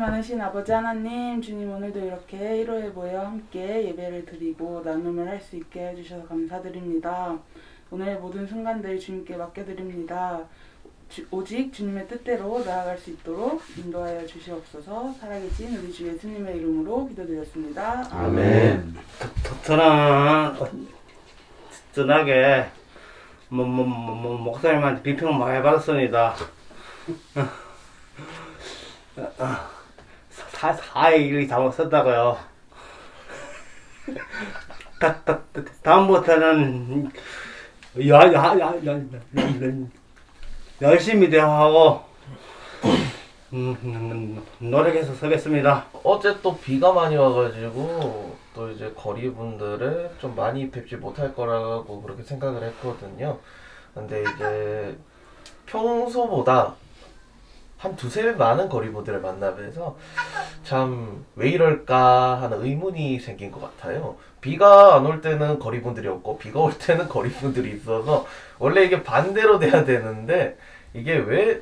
많으신 아버지 하나님, 주님 오늘도 이렇게 1호에 모여 함께 예배를 드리고 나눔을 할 수 있게 해주셔서 감사드립니다. 오늘 모든 순간들 주님께 맡겨드립니다. 오직 주님의 뜻대로 나아갈 수 있도록 인도하여 주시옵소서. 살아계신 우리 주 예수님의 이름으로 기도드렸습니다. 아멘. 튼튼하게 목사님한테 비평 많이 받았습니다. 사일이 잘못했다고요. 다음부터는 열심히 대화하고 노력해서 서겠습니다. 어제 또 비가 많이 와가지고 또 이제 거리분들을 좀 많이 뵙지 못할 거라고 그렇게 생각을 했거든요. 근데 이제 평소보다 한 두세 배 많은 거리분들을 만나면서 참 왜 이럴까 하는 의문이 생긴 것 같아요. 비가 안 올 때는 거리분들이 없고 비가 올 때는 거리분들이 있어서 원래 이게 반대로 돼야 되는데 이게 왜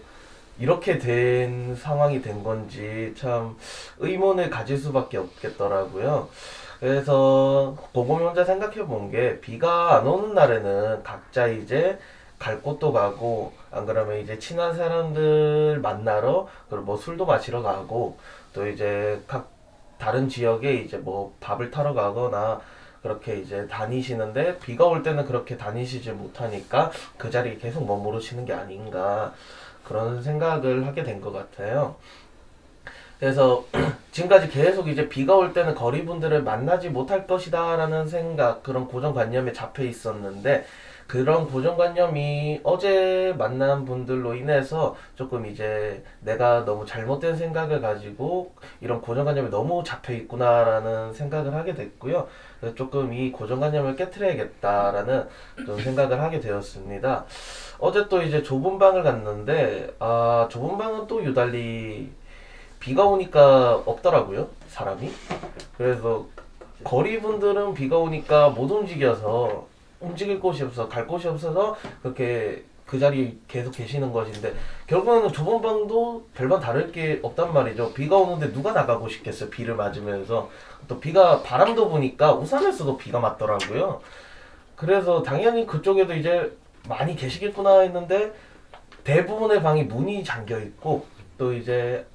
이렇게 된 상황이 된 건지 참 의문을 가질 수밖에 없겠더라고요. 그래서 곰곰이 혼자 생각해 본 게 비가 안 오는 날에는 각자 이제 갈 곳도 가고 안 그러면 이제 친한 사람들 만나러 그리고 뭐 술도 마시러 가고 또 이제 각 다른 지역에 이제 뭐 밥을 타러 가거나 그렇게 이제 다니시는데 비가 올 때는 그렇게 다니시지 못하니까 그 자리에 계속 머무르시는 게 아닌가 그런 생각을 하게 된 것 같아요. 그래서 지금까지 계속 이제 비가 올 때는 거리분들을 만나지 못할 것이다 라는 생각, 그런 고정관념에 잡혀 있었는데 그런 고정관념이 어제 만난 분들로 인해서 조금 이제 내가 너무 잘못된 생각을 가지고 이런 고정관념에 너무 잡혀 있구나라는 생각을 하게 됐고요. 그래서 조금 이 고정관념을 깨트려야겠다라는 좀 생각을 하게 되었습니다. 어제 또 이제 좁은 방을 갔는데 좁은 방은 또 유달리 비가 오니까 없더라고요, 사람이. 그래서 거리분들은 비가 오니까 못 움직여서 움직일 곳이 없어 갈 곳이 없어서 그렇게 그 자리에 계속 계시는 것인데 결국에는 좁은 방도 별반 다를 게 없단 말이죠. 비가 오는데 누가 나가고 싶겠어요, 비를 맞으면서. 또 비가 바람도 부니까 우산에서도 비가 맞더라고요. 그래서 당연히 그쪽에도 이제 많이 계시겠구나 했는데 대부분의 방이 문이 잠겨 있고 또 이제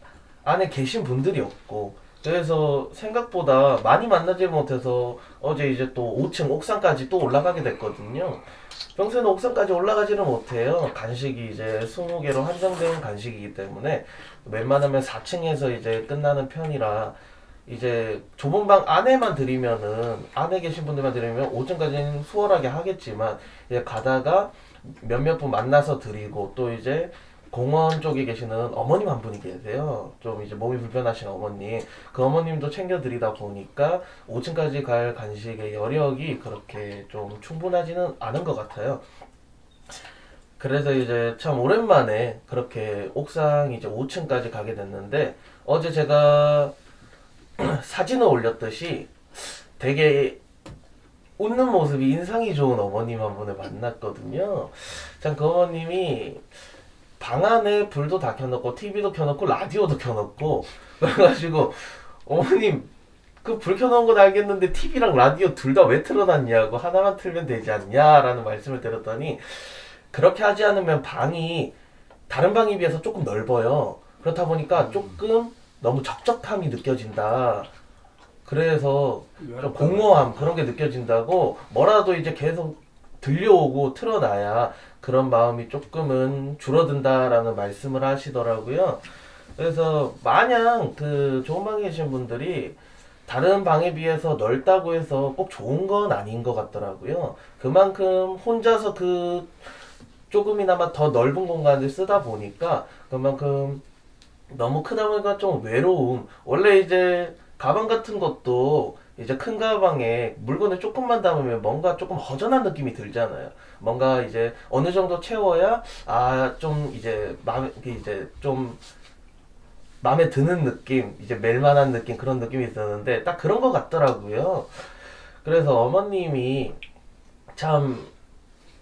안에 계신 분들이 없고 그래서 생각보다 많이 만나지 못해서 어제 이제 또 5층 옥상까지 또 올라가게 됐거든요. 평소에는 옥상까지 올라가지는 못해요. 간식이 이제 20개로 한정된 간식이기 때문에 웬만하면 4층에서 이제 끝나는 편이라 이제 좁은 방 안에만 들이면은 안에 계신 분들만 들이면 5층까지는 수월하게 하겠지만 이제 가다가 몇몇 분 만나서 드리고 또 이제 공원 쪽에 계시는 어머님 한 분이 계세요. 좀 이제 몸이 불편하신 어머님. 그 어머님도 챙겨드리다 보니까 5층까지 갈 간식의 여력이 그렇게 좀 충분하지는 않은 것 같아요. 그래서 이제 참 오랜만에 그렇게 옥상 이제 5층까지 가게 됐는데 어제 제가 사진을 올렸듯이 되게 웃는 모습이 인상이 좋은 어머님 한 분을 만났거든요. 참 그 어머님이 방 안에 불도 다 켜놓고 TV도 켜놓고 라디오도 켜놓고 그래가지고 어머님 그 불 켜놓은 건 알겠는데 TV랑 라디오 둘 다 왜 틀어놨냐고 하나만 틀면 되지 않냐라는 말씀을 드렸더니 그렇게 하지 않으면 방이 다른 방에 비해서 조금 넓어요. 그렇다 보니까 조금 너무 적적함이 느껴진다. 그래서 좀 공허함 그런 게 느껴진다고 뭐라도 이제 계속 들려오고 틀어놔야 그런 마음이 조금은 줄어든다라는 말씀을 하시더라고요. 그래서 마냥 그 좋은 방에 계신 분들이 다른 방에 비해서 넓다고 해서 꼭 좋은 건 아닌 것 같더라고요. 그만큼 혼자서 그 조금이나마 더 넓은 공간을 쓰다 보니까 그만큼 너무 크다 보니까 좀 외로움. 원래 이제 가방 같은 것도 이제 큰 가방에 물건을 조금만 담으면 뭔가 조금 허전한 느낌이 들잖아요. 뭔가 이제 어느 정도 채워야 좀 이제 좀 마음에 드는 느낌, 이제 멜만한 느낌 그런 느낌이 있었는데 딱 그런 것 같더라고요. 그래서 어머님이 참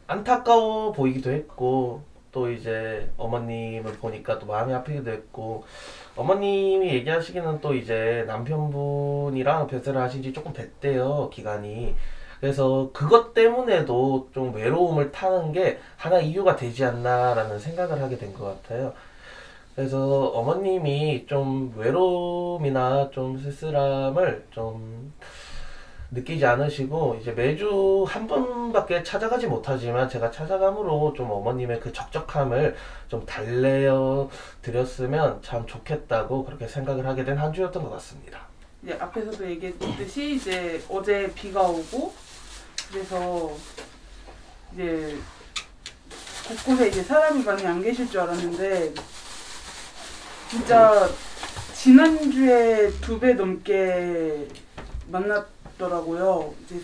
안타까워 보이기도 했고 또 이제 어머님을 보니까 또 마음이 아프기도 했고, 어머님이 얘기하시기는 또 이제 남편분이랑 별세를 하신 지 조금 됐대요, 기간이. 그래서 그것 때문에도 좀 외로움을 타는 게 하나 이유가 되지 않나라는 생각을 하게 된 것 같아요. 그래서 어머님이 좀 외로움이나 좀 쓸쓸함을 좀 느끼지 않으시고, 이제 매주 한 번밖에 찾아가지 못하지만 제가 찾아감으로 좀 어머님의 그 적적함을 좀 달래어 드렸으면 참 좋겠다고 그렇게 생각을 하게 된 한 주였던 것 같습니다. 이제 앞에서도 얘기했듯이 이제 어제 비가 오고 그래서 이제 곳곳에 이제 사람이 많이 안 계실 줄 알았는데 진짜 지난주에 2배 넘게 만났더라고요. 이제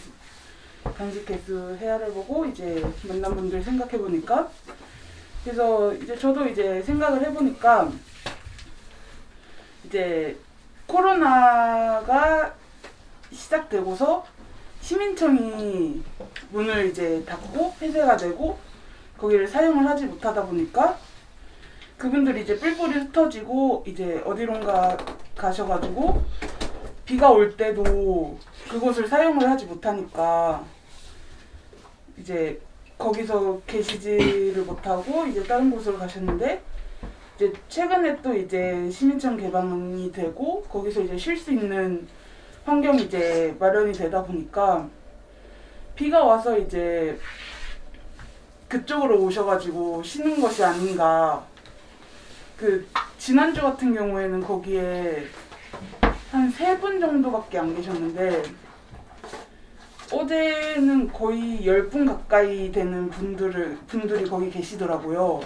단식 개수 헤아를 보고 이제 만난 분들 생각해 보니까, 그래서 이제 저도 이제 생각을 해보니까 이제 코로나가 시작되고서 시민청이 문을 이제 닫고 폐쇄가 되고 거기를 사용을 하지 못하다 보니까 그분들이 이제 뿔뿔이 흩어지고 이제 어디론가 가셔가지고 비가 올 때도 그곳을 사용을 하지 못하니까 이제 거기서 계시지를 못하고 이제 다른 곳으로 가셨는데, 이제 최근에 또 이제 시민청 개방이 되고 거기서 이제 쉴 수 있는 환경이 이제 마련이 되다 보니까 비가 와서 이제 그쪽으로 오셔가지고 쉬는 것이 아닌가. 그 지난주 같은 경우에는 거기에 한 3분 정도밖에 안 계셨는데 어제는 거의 10분 가까이 되는 분들이 거기 계시더라고요.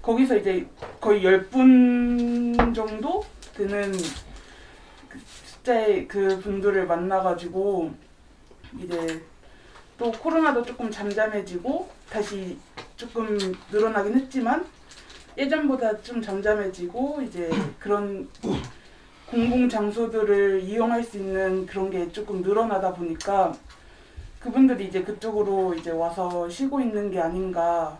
거기서 이제 거의 10분 정도 되는 그 숫자의 그 분들을 만나가지고 이제 또 코로나도 조금 잠잠해지고 다시 조금 늘어나긴 했지만 예전보다 좀 잠잠해지고 이제 그런 공공 장소들을 이용할 수 있는 그런 게 조금 늘어나다 보니까 그분들이 이제 그쪽으로 이제 와서 쉬고 있는 게 아닌가.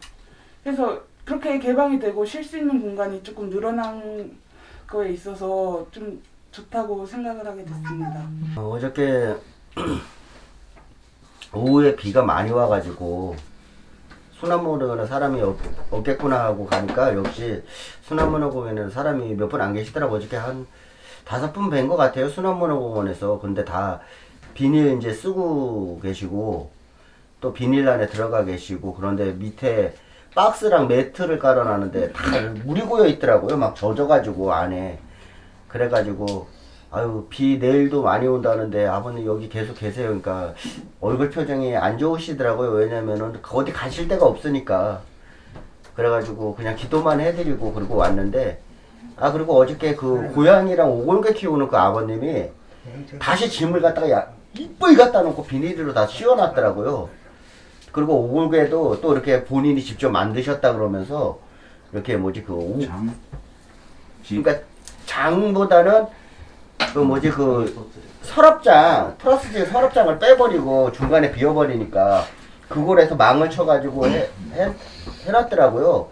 그래서 그렇게 개방이 되고 쉴 수 있는 공간이 조금 늘어난 거에 있어서 좀 좋다고 생각을 하게 됐습니다. 어저께 오후에 비가 많이 와가지고 수납문으로는 사람이 없겠구나 하고 가니까 역시 수납문호 공원에는 사람이 몇 분 안 계시더라고. 어저께 한 5분 뵌 것 같아요, 수납문호 공원에서. 근데 다 비닐 이제 쓰고 계시고 또 비닐 안에 들어가 계시고, 그런데 밑에 박스랑 매트를 깔아놨는데 다 물이 고여 있더라고요. 막 젖어가지고 안에. 그래가지고 아유, 비 내일도 많이 온다는데 아버님 여기 계속 계세요. 그러니까 얼굴 표정이 안 좋으시더라고요. 왜냐면은 어디 가실 데가 없으니까. 그래가지고 그냥 기도만 해드리고 그러고 왔는데, 그리고 어저께 그 고양이랑 오골개 키우는 그 아버님이 다시 짐을 갖다가 이쁘게 갖다 놓고 비닐로 다 씌워놨더라고요. 그리고 오골개도 또 이렇게 본인이 직접 만드셨다 그러면서 이렇게 그러니까 장보다는 서랍장, 플라스틱 서랍장을 빼버리고 중간에 비워버리니까 그걸에서 망을 쳐가지고 해놨더라고요.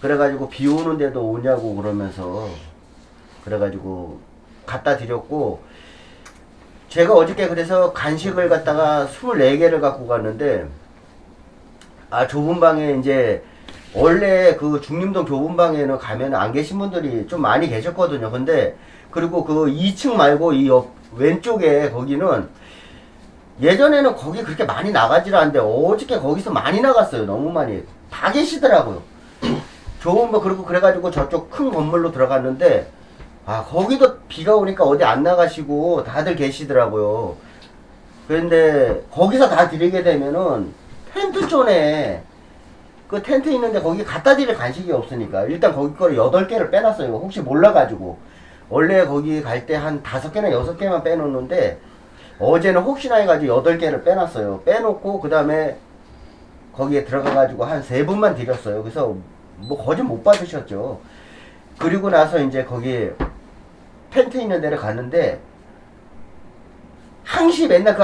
그래가지고 비 오는데도 오냐고 그러면서 그래가지고 갖다 드렸고, 제가 어저께 그래서 간식을 갖다가 24개를 갖고 갔는데, 좁은 방에 이제 원래 그 중림동 좁은 방에는 가면 안 계신 분들이 좀 많이 계셨거든요. 근데 그리고 그 2층 말고 이 왼쪽에 거기는 예전에는 거기 그렇게 많이 나가질 않는데 어저께 거기서 많이 나갔어요. 너무 많이 다 계시더라고요. 좋은 거. 그리고 그래가지고 저쪽 큰 건물로 들어갔는데 거기도 비가 오니까 어디 안 나가시고 다들 계시더라고요. 그런데 거기서 다 드리게 되면은 텐트 존에 그 텐트 있는데 거기 갖다 드릴 간식이 없으니까 일단 거기 거를 8개를 빼놨어요. 혹시 몰라가지고. 원래 거기 갈 때 한 5개나 6개만 빼놓는데 어제는 혹시나 해가지고 8개를 빼놨어요. 빼놓고 그 다음에 거기에 들어가가지고 한 3분만 드렸어요. 그래서 뭐 거짓 못 받으셨죠. 그리고 나서 이제 거기 텐트 있는 데를 갔는데 항시 맨날 그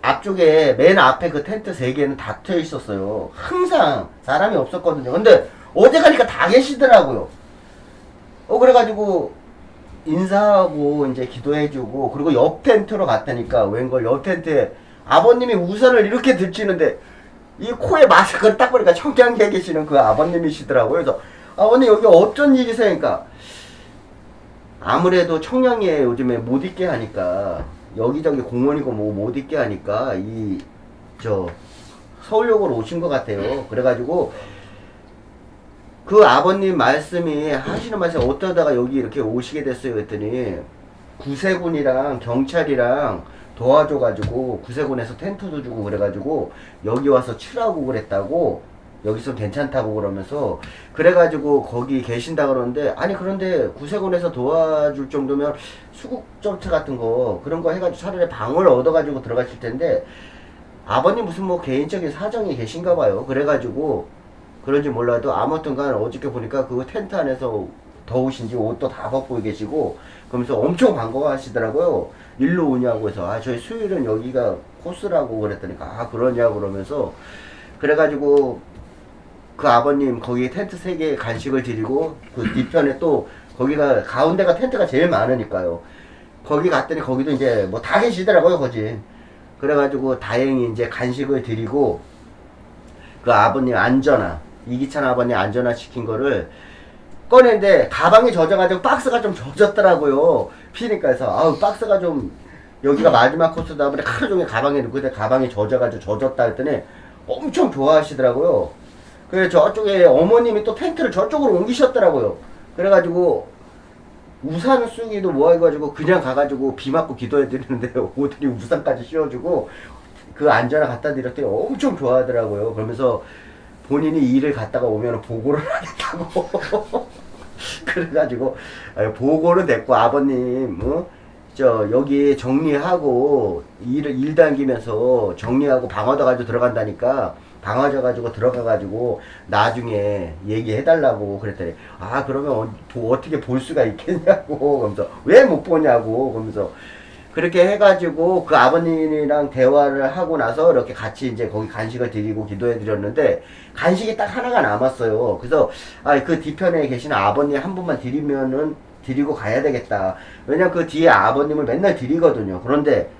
앞쪽에 맨 앞에 그 텐트 3개는 닫혀 있었어요. 항상 사람이 없었거든요. 근데 어디 가니까 다 계시더라고요. 그래가지고 인사하고 이제 기도해주고, 그리고 옆 텐트로 갔다니까 웬걸 옆 텐트에 아버님이 우산을 이렇게 들치는데 이 코에 마스크를 딱 보니까 청량리에 계시는 그 아버님이시더라고요. 그래서 아버님 여기 어쩐 일이세요? 그러니까 아무래도 청량리에 요즘에 못 있게 하니까, 여기저기 공원이고 뭐 못 있게 하니까 서울역으로 오신 것 같아요. 그래가지고 그 아버님 말씀이 하시는 말씀 어떠다가 여기 이렇게 오시게 됐어요 그랬더니, 구세군이랑 경찰이랑 도와줘가지고 구세군에서 텐트도 주고 그래가지고 여기 와서 치라고 그랬다고, 여기서 괜찮다고 그러면서, 그래가지고 거기 계신다 그러는데, 아니 그런데 구세군에서 도와줄 정도면 수국정차 같은 거 그런 거 해가지고 차라리 방을 얻어가지고 들어가실 텐데, 아버님 무슨 뭐 개인적인 사정이 계신가 봐요. 그래가지고 그런지 몰라도 아무튼간 어저께 보니까 그 텐트 안에서 더우신지 옷도 다 벗고 계시고 그러면서 엄청 반가워하시더라고요. 일로 오냐고 해서 저희 수요일은 여기가 코스라고 그랬더니 그러냐고 그러면서, 그래가지고 그 아버님 거기 텐트 3개 간식을 드리고, 그 뒤편에 또 거기가 가운데가 텐트가 제일 많으니까요. 거기 갔더니 거기도 이제 뭐 다 계시더라고요 거기. 그래가지고 다행히 이제 간식을 드리고, 그 아버님 안전화, 이기찬 아버님 안전화 시킨 거를 꺼냈는데 가방이 젖어가지고 박스가 좀 젖었더라고요. 피니까 해서 박스가 좀, 여기가 마지막 코스다 보니 하루 종일 가방에 넣고, 근데 가방이 젖어가지고 젖었다 했더니 엄청 좋아하시더라고요. 그래서 저쪽에 어머님이 또 텐트를 저쪽으로 옮기셨더라고요. 그래가지고 우산 쓰기도 뭐 해가지고 그냥 가가지고 비 맞고 기도해드리는데 오더니 우산까지 씌워주고 그 안전화 갖다 드렸더니 엄청 좋아하더라고요. 그러면서 본인이 일을 갔다가 오면 보고를 하겠다고. 그래가지고 보고는 됐고, 아버님 여기 정리하고 일 당기면서 정리하고 방 얻어가지고 들어간다니까, 방 얻어가지고 들어가가지고 나중에 얘기해달라고 그랬더니, 그러면 어떻게 볼 수가 있겠냐고 그러면서, 왜 못 보냐고 그러면서, 그렇게 해가지고 그 아버님이랑 대화를 하고 나서 이렇게 같이 이제 거기 간식을 드리고 기도해 드렸는데, 간식이 딱 하나가 남았어요. 그래서 그 뒤편에 계시는 아버님 한 분만 드리고 가야 되겠다. 왜냐면 그 뒤에 아버님을 맨날 드리거든요. 그런데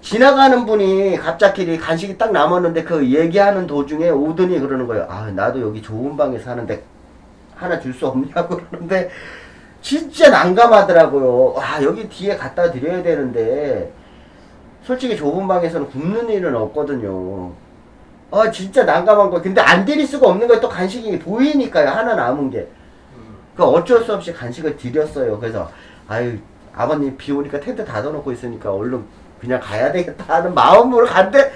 지나가는 분이 갑자기 간식이 딱 남았는데 그 얘기하는 도중에 오더니 그러는 거예요. 나도 여기 좋은 방에 사는데 하나 줄 수 없냐고 그러는데, 진짜 난감하더라고요. 여기 뒤에 갖다 드려야 되는데 솔직히 좁은 방에서는 굶는 일은 없거든요. 진짜 난감한 거. 근데 안 드릴 수가 없는 거예요. 또 간식이 보이니까요. 하나 남은 게. 어쩔 수 없이 간식을 드렸어요. 그래서 아버님 비 오니까 텐트 닫아놓고 있으니까 얼른 그냥 가야 되겠다 하는 마음으로 갔는데,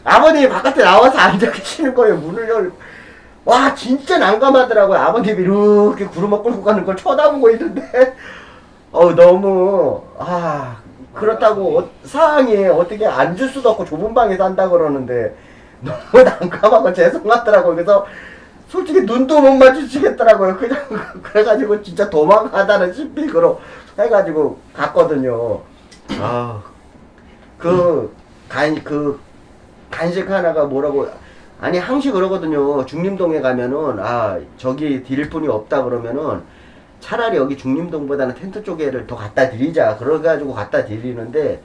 아버님이 바깥에 나와서 앉아 계시는 거예요. 문을 열고. 와, 진짜 난감하더라고요. 아버님이 이렇게 구르마 끌고 가는 걸 쳐다보고 있는데, 너무, 그렇다고 상황이 어떻게 안 줄 수도 없고 좁은 방에 산다 그러는데, 너무 난감하고 죄송하더라고요. 그래서 솔직히 눈도 못 마주치겠더라고요. 그냥, 그래가지고 진짜 도망가다는 심픽으로 해가지고 갔거든요. 간식 하나가 뭐라고, 항시 그러거든요. 중림동에 가면은 저기 드릴 분이 없다 그러면은 차라리 여기 중림동보다는 텐트 쪽에를 더 갖다 드리자 그래가지고 갖다 드리는데,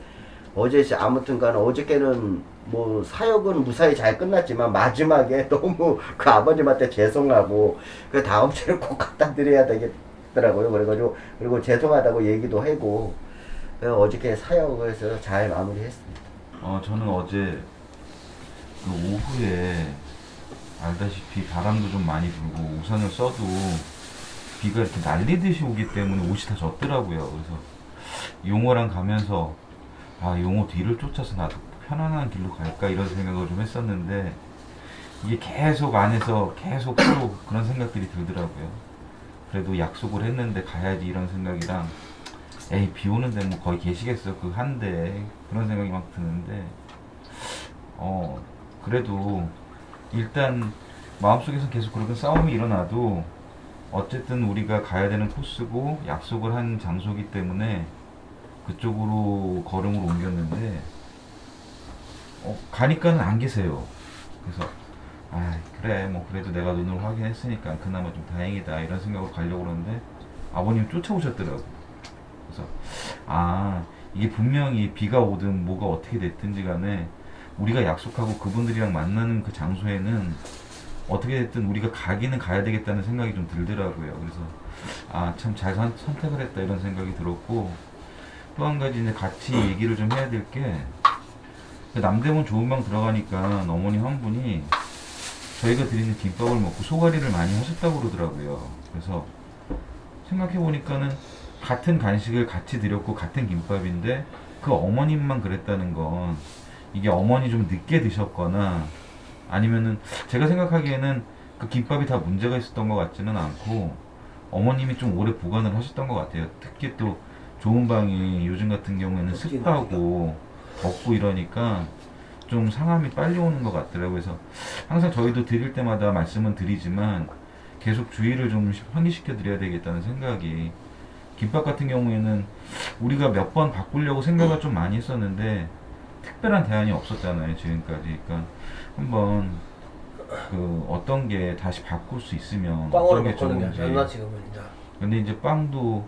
아무튼간 어저께는 뭐 사역은 무사히 잘 끝났지만 마지막에 너무 그 아버님한테 죄송하고, 그 다음 주에 꼭 갖다 드려야 되겠더라고요. 그래가지고 그리고 죄송하다고 얘기도 하고, 어저께 사역을 해서 잘 마무리했습니다. 저는 어제 그 오후에 알다시피 바람도 좀 많이 불고 우산을 써도 비가 이렇게 날리듯이 오기 때문에 옷이 다 젖더라고요. 그래서 용호랑 가면서 용호 뒤를 쫓아서 나도 편안한 길로 갈까 이런 생각을 좀 했었는데, 이게 계속 안에서 계속 또 그런 생각들이 들더라고요. 그래도 약속을 했는데 가야지 이런 생각이랑, 비 오는데 뭐 거기 계시겠어 그 한데 그런 생각이 막 드는데, 그래도 일단 마음속에서 계속 그렇게 싸움이 일어나도 어쨌든 우리가 가야 되는 코스고 약속을 한 장소기 때문에 그쪽으로 걸음을 옮겼는데, 가니까는 안 계세요. 그래서 아 그래 뭐 그래도 내가 눈으로 확인했으니까 그나마 좀 다행이다 이런 생각으로 가려고 그러는데 아버님 쫓아오셨더라고. 그래서 아 이게 분명히 비가 오든 뭐가 어떻게 됐든지 간에 우리가 약속하고 그분들이랑 만나는 그 장소에는 어떻게 됐든 우리가 가기는 가야 되겠다는 생각이 좀 들더라고요. 그래서 아 참 잘 선택을 했다 이런 생각이 들었고, 또 한 가지 이제 같이 얘기를 좀 해야 될 게, 남대문 좋은 방 들어가니까 어머니 한 분이 저희가 드리는 김밥을 먹고 소가리를 많이 하셨다고 그러더라고요. 그래서 생각해보니까는 같은 간식을 같이 드렸고 같은 김밥인데 그 어머님만 그랬다는 건 이게 어머니 좀 늦게 드셨거나 아니면은 제가 생각하기에는 그 김밥이 다 문제가 있었던 것 같지는 않고 어머님이 좀 오래 보관을 하셨던 것 같아요. 특히 또 좋은 방이 요즘 같은 경우에는 습하고 덥고 이러니까 좀 상함이 빨리 오는 것 같더라고요. 그래서 항상 저희도 드릴 때마다 말씀은 드리지만 계속 주의를 좀 환기시켜 드려야 되겠다는 생각이, 김밥 같은 경우에는 우리가 몇 번 바꾸려고 생각을 좀 많이 했었는데 특별한 대안이 없었잖아요 지금까지. 그러니까 한번 그 어떤 게 다시 바꿀 수 있으면 꽝으로 어떤 게 바꾸는 게 좋은지. 아니라 지금은 이제. 근데 이제 빵도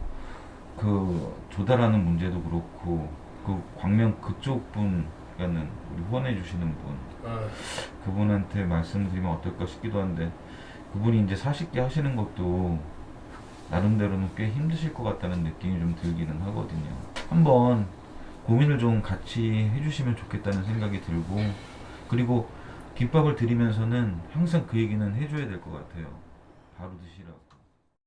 그 조달하는 문제도 그렇고 그 광명 그쪽 분, 그러니까는 우리 후원해 주시는 분, 그분한테 말씀을 드리면 어떨까 싶기도 한데 그분이 이제 40개 하시는 것도 나름대로는 꽤 힘드실 것 같다는 느낌이 좀 들기는 하거든요. 한번 고민을 좀 같이 해주시면 좋겠다는 생각이 들고, 그리고 김밥을 드리면서는 항상 그 얘기는 해줘야 될 것 같아요. 바로 드시라고.